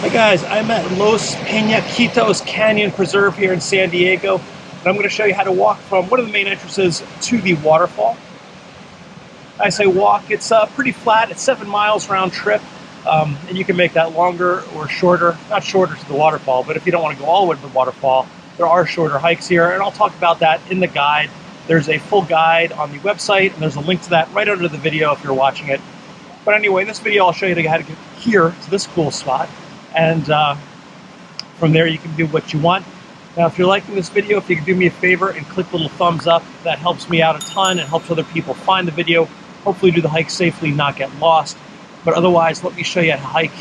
Hi guys, I'm at Los Penasquitos Canyon Preserve here in San Diego, and I'm going to show you how to walk from one of the main entrances to the waterfall. I say walk, it's pretty flat, it's 7 miles round trip, and you can make that longer or shorter, not shorter to the waterfall, but if you don't want to go all the way to the waterfall, there are shorter hikes here, and I'll talk about that in the guide. There's a full guide on the website, and there's a link to that right under the video if you're watching it. But anyway, in this video I'll show you how to get here to this cool spot. And from there you can do what you want. Now if you're liking this video, if you could do me a favor and click the little thumbs up, that helps me out a ton and helps other people find the video, hopefully do the hike safely, not get lost. But otherwise, let me show you how to hike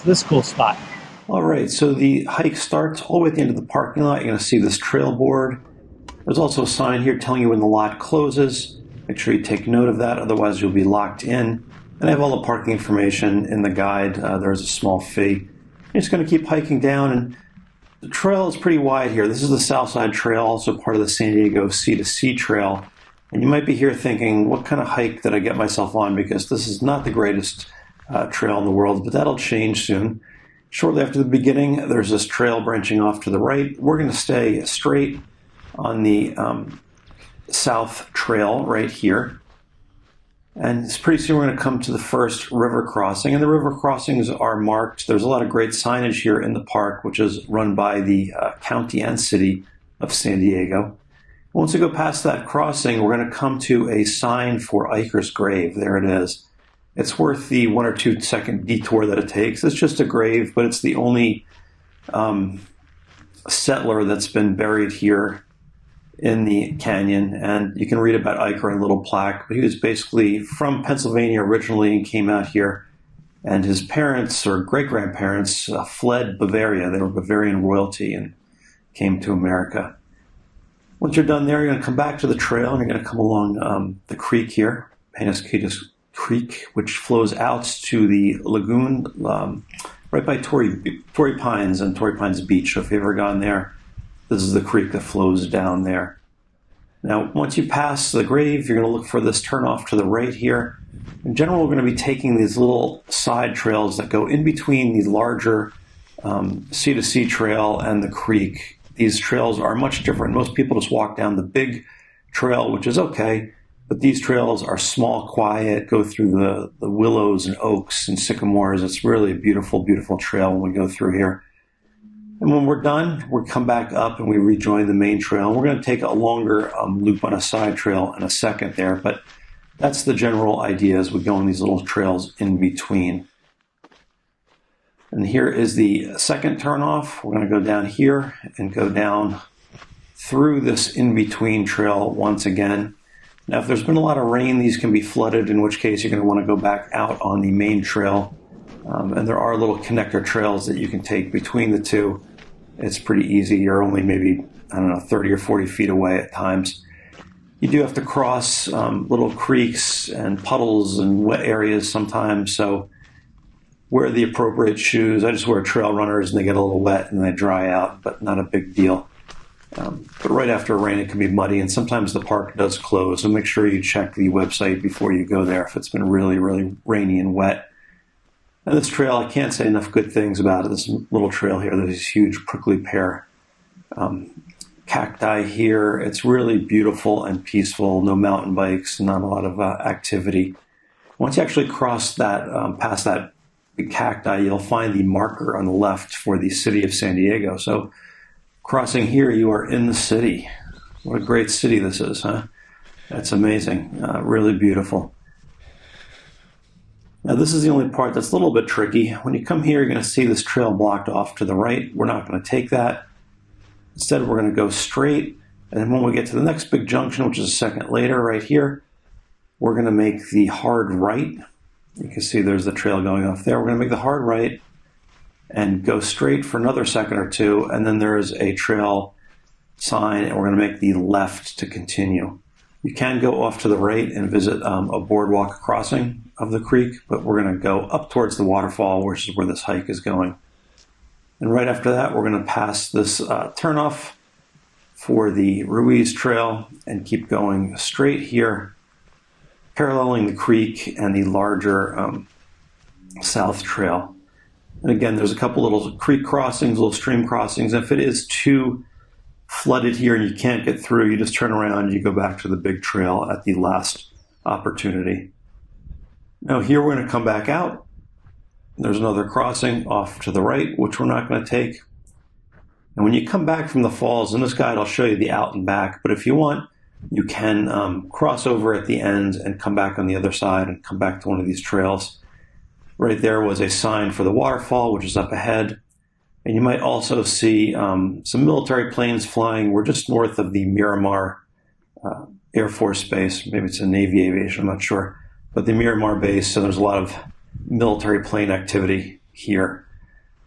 to this cool spot. All right, so the hike starts all the way at the end of the parking lot. You're going to see this trail board. There's also a sign here telling you when the lot closes. Make sure you take note of that, otherwise you'll be locked in. And I have all the parking information in the guide. There's a small fee. You're just going to keep hiking down, and the trail is pretty wide here. This is the Southside Trail, also part of the San Diego Sea-to-Sea Trail. And you might be here thinking, what kind of hike did I get myself on? Because this is not the greatest trail in the world, but that'll change soon. Shortly after the beginning, there's this trail branching off to the right. We're going to stay straight on the South Trail right here. And pretty soon we're going to come to the first river crossing, and the river crossings are marked. There's a lot of great signage here in the park, which is run by the county and city of San Diego. Once we go past that crossing, we're going to come to a sign for Eicher's grave. There it is. It's worth the 1 or 2 second detour that it takes. It's just a grave, but it's the only settler that's been buried here in the canyon, and you can read about Eicher in a little plaque. But he was basically from Pennsylvania originally and came out here, and his parents or great-grandparents fled Bavaria. They were Bavarian royalty and came to America. Once you're done there, you're going to come back to the trail, and you're going to come along the creek here, Penasquitos Creek, which flows out to the lagoon right by Torrey Pines and Torrey Pines Beach. So if you've ever gone there, this is the creek that flows down there. Now, once you pass the grave, you're going to look for this turnoff to the right here. In general, we're going to be taking these little side trails that go in between the larger sea-to-sea trail and the creek. These trails are much different. Most people just walk down the big trail, which is okay, but these trails are small, quiet, go through the willows and oaks and sycamores. It's really a beautiful, beautiful trail when we go through here. And when we're done, we'll come back up and we rejoin the main trail. We're going to take a longer loop on a side trail in a second there, but that's the general idea as we go on these little trails in between. And here is the second turnoff. We're going to go down here and go down through this in-between trail once again. Now, if there's been a lot of rain, these can be flooded, in which case you're going to want to go back out on the main trail. And there are little connector trails that you can take between the two. It's pretty easy. You're only maybe, 30 or 40 feet away at times. You do have to cross little creeks and puddles and wet areas sometimes, so wear the appropriate shoes. I just wear trail runners and they get a little wet and they dry out, but not a big deal. But right after rain, it can be muddy, and sometimes the park does close, so make sure you check the website before you go there if it's been really, really rainy and wet. And this trail, I can't say enough good things about it. This little trail here, there's these huge prickly pear cacti here. It's really beautiful and peaceful. No mountain bikes, not a lot of activity. Once you actually cross that, past that big cacti, you'll find the marker on the left for the city of San Diego. So crossing here, you are in the city. What a great city this is, huh? That's amazing. Really beautiful. Now, this is the only part that's a little bit tricky. When you come here, you're going to see this trail blocked off to the right. We're not going to take that. Instead, we're going to go straight. And then when we get to the next big junction, which is a second later right here, we're going to make the hard right. You can see there's the trail going off there. We're going to make the hard right and go straight for another second or two. And then there's a trail sign, and we're going to make the left to continue. You can go off to the right and visit a boardwalk crossing of the creek, but we're going to go up towards the waterfall, which is where this hike is going. And right after that, we're going to pass this turnoff for the Ruiz Trail and keep going straight here, paralleling the creek and the larger South Trail. And again, there's a couple little creek crossings, little stream crossings. If it is too flooded here and you can't get through, you just turn around and you go back to the big trail at the last opportunity. Now here we're going to come back out. There's another crossing off to the right, which we're not going to take. And when you come back from the falls, in this guide I'll show you the out and back, but if you want, you can cross over at the end and come back on the other side and come back to one of these trails. Right there was a sign for the waterfall, which is up ahead. And you might also see some military planes flying. We're just north of the Miramar Air Force Base. Maybe it's a Navy aviation, I'm not sure. But the Miramar base, so there's a lot of military plane activity here.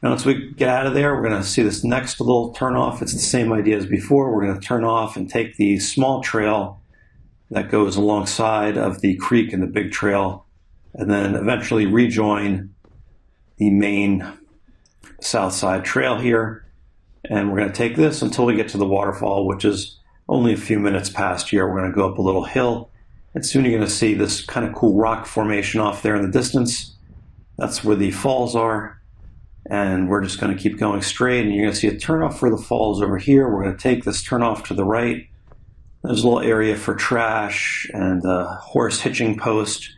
Now, once we get out of there, we're going to see this next little turnoff. It's the same idea as before. We're going to turn off and take the small trail that goes alongside of the creek and the big trail, and then eventually rejoin the main south side trail here. And we're going to take this until we get to the waterfall, which is only a few minutes past here. We're going to go up a little hill, and soon you're going to see this kind of cool rock formation off there in the distance. That's where the falls are. And we're just going to keep going straight, and you're going to see a turnoff for the falls over here. We're going to take this turnoff to the right. There's a little area for trash and a horse hitching post.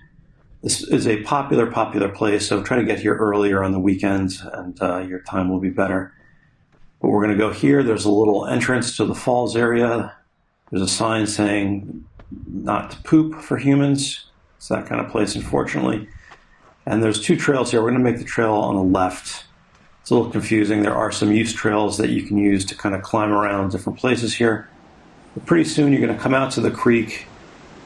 This is a popular place, so try to get here earlier on the weekends, and your time will be better. But we're going to go here. There's a little entrance to the falls area. There's a sign saying not to poop for humans. It's that kind of place, unfortunately. And there's two trails here. We're going to make the trail on the left. It's a little confusing. There are some use trails that you can use to kind of climb around different places here. But pretty soon you're going to come out to the creek,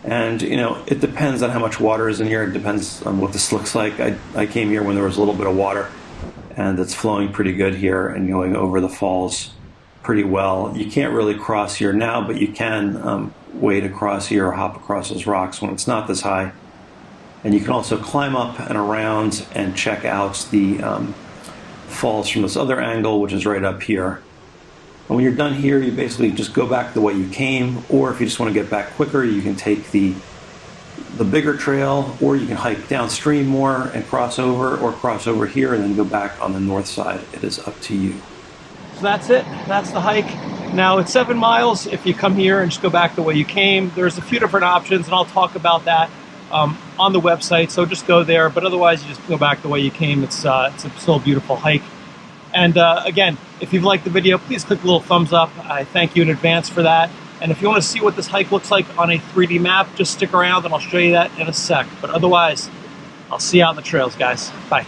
and it depends on how much water is in here. It depends on what this looks like. I came here when there was a little bit of water, and it's flowing pretty good here and going over the falls pretty well. You can't really cross here now, but you can wade across here or hop across those rocks when it's not this high. And you can also climb up and around and check out the falls from this other angle, which is right up here. And when you're done here, you basically just go back the way you came, or if you just want to get back quicker, you can take the bigger trail, or you can hike downstream more and cross over, or cross over here and then go back on the north side. It is up to you. So that's it. That's the hike. Now it's 7 miles if you come here and just go back the way you came. There's a few different options, and I'll talk about that on the website, so just go there. But otherwise, you just go back the way you came. It's still a beautiful hike. And again, if you've liked the video, please click the little thumbs up. I thank you in advance for that. And if you want to see what this hike looks like on a 3D map, just stick around and I'll show you that in a sec. But otherwise, I'll see you out on the trails, guys. Bye.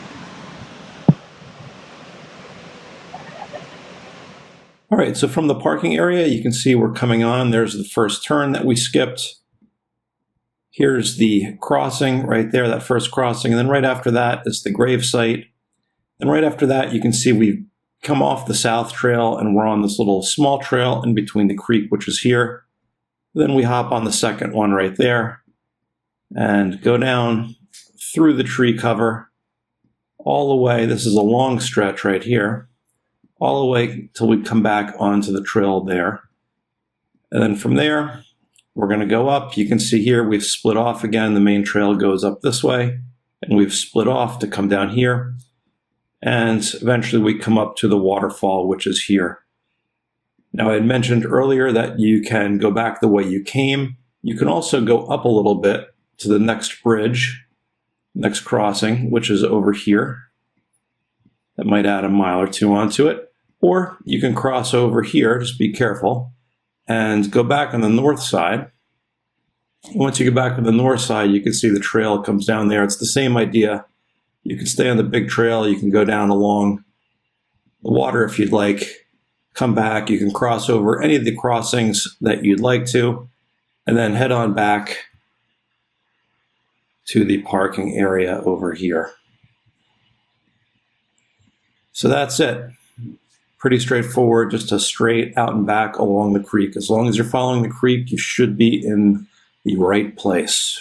All right, so from the parking area, you can see we're coming on. There's the first turn that we skipped. Here's the crossing right there, that first crossing. And then right after that is the grave site. And right after that, you can see we've come off the south trail and we're on this little small trail in between the creek, which is here. Then we hop on the second one right there and go down through the tree cover all the way. This is a long stretch right here, all the way till we come back onto the trail there. And then from there, we're going to go up. You can see here we've split off again. The main trail goes up this way, and we've split off to come down here. And eventually we come up to the waterfall, which is here. Now, I had mentioned earlier that you can go back the way you came. You can also go up a little bit to the next bridge, next crossing, which is over here. That might add a mile or two onto it. Or you can cross over here, just be careful, and go back on the north side. Once you get back on the north side, you can see the trail comes down there. It's the same idea. You can stay on the big trail. You can go down along the water if you'd like. Come back. You can cross over any of the crossings that you'd like to, and then head on back to the parking area over here. So that's it. Pretty straightforward, just a straight out and back along the creek. As long as you're following the creek, you should be in the right place.